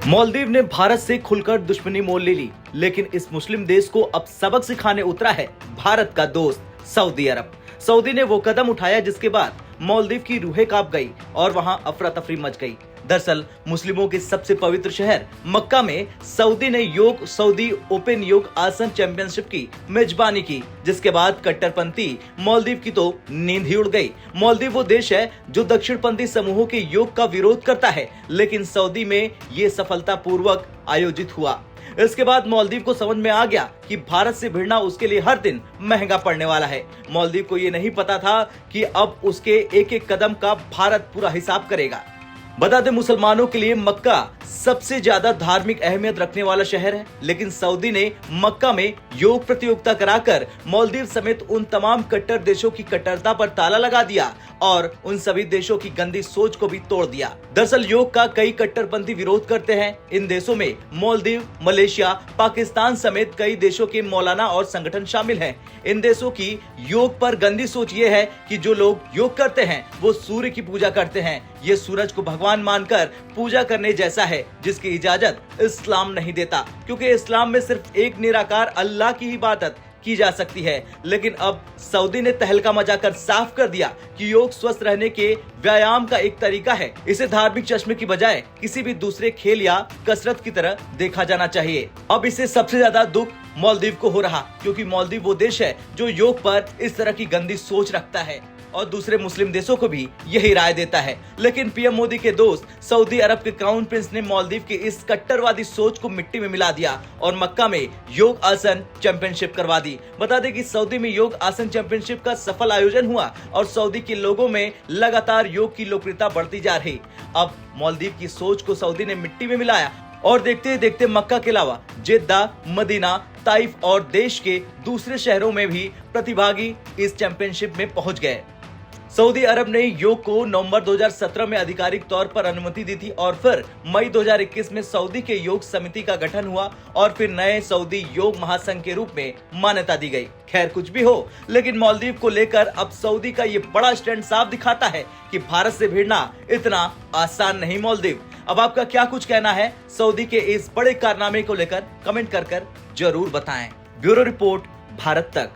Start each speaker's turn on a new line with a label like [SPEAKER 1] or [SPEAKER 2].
[SPEAKER 1] मालदीव ने भारत से खुलकर दुश्मनी मोल ले ली, लेकिन इस मुस्लिम देश को अब सबक सिखाने उतरा है भारत का दोस्त सऊदी अरब। सऊदी ने वो कदम उठाया जिसके बाद मालदीव की रूहें कांप गई और वहां अफरा तफरी मच गई। दरअसल मुस्लिमों के सबसे पवित्र शहर मक्का में सऊदी ने सऊदी ओपन योग आसन चैंपियनशिप की मेजबानी की, जिसके बाद कट्टरपंथी मालदीव की तो नींद ही उड़ गई। मालदीव वो देश है जो दक्षिणपंथी समूहों के योग का विरोध करता है, लेकिन सऊदी में ये सफलतापूर्वक आयोजित हुआ। इसके बाद मालदीव को समझ में आ गया कि भारत से भिड़ना उसके लिए हर दिन महंगा पड़ने वाला है। मालदीव को ये नहीं पता था कि अब उसके एक एक कदम का भारत पूरा हिसाब करेगा। बता दें, मुसलमानों के लिए मक्का सबसे ज्यादा धार्मिक अहमियत रखने वाला शहर है, लेकिन सऊदी ने मक्का में योग प्रतियोगिता कराकर मालदीव समेत उन तमाम कट्टर देशों की कट्टरता पर ताला लगा दिया और उन सभी देशों की गंदी सोच को भी तोड़ दिया। दरअसल योग का कई कट्टरपंथी विरोध करते हैं। इन देशों में मालदीव, मलेशिया, पाकिस्तान समेत कई देशों के मौलाना और संगठन शामिल हैं। इन देशों की योग पर गंदी सोच ये है कि जो लोग योग करते हैं वो सूर्य की पूजा करते हैं। ये सूरज को भगवान मानकर पूजा करने जैसा है, जिसकी इजाजत इस्लाम नहीं देता, क्योंकि इस्लाम में सिर्फ एक निराकार अल्लाह की इबादत की जा सकती है। लेकिन अब सऊदी ने तहलका मचाकर साफ कर दिया कि योग स्वस्थ रहने के व्यायाम का एक तरीका है। इसे धार्मिक चश्मे की बजाय किसी भी दूसरे खेल या कसरत की तरह देखा जाना चाहिए। अब इसे सबसे ज्यादा दुख मालदीव को हो रहा, क्योंकि मालदीव वो देश है जो योग पर इस तरह की गंदी सोच रखता है और दूसरे मुस्लिम देशों को भी यही राय देता है। लेकिन पीएम मोदी के दोस्त सऊदी अरब के क्राउन प्रिंस ने मालदीव की इस कट्टरवादी सोच को मिट्टी में मिला दिया और मक्का में योग आसन चैंपियनशिप करवा दी। बता दें कि सऊदी में योग आसन चैंपियनशिप का सफल आयोजन हुआ और सऊदी के लोगों में लगातार योग की लोकप्रियता बढ़ती जा रही। अब मालदीव की सोच को सऊदी ने मिट्टी में मिलाया और देखते ही देखते मक्का के अलावा जेद्दा, मदीना, ताइफ और देश के दूसरे शहरों में भी प्रतिभागी इस चैंपियनशिप में पहुंच गए। सऊदी अरब ने योग को नवंबर 2017 में आधिकारिक तौर पर अनुमति दी थी और फिर मई 2021 में सऊदी के योग समिति का गठन हुआ और फिर नए सऊदी योग महासंघ के रूप में मान्यता दी गई। खैर कुछ भी हो, लेकिन मालदीव को लेकर अब सऊदी का ये बड़ा स्टैंड साफ दिखाता है कि भारत से भिड़ना इतना आसान नहीं। मालदीव, अब आपका क्या कुछ कहना है सऊदी के इस बड़े कारनामे को लेकर? कमेंट कर जरूर बताएं। ब्यूरो रिपोर्ट, भारत तक।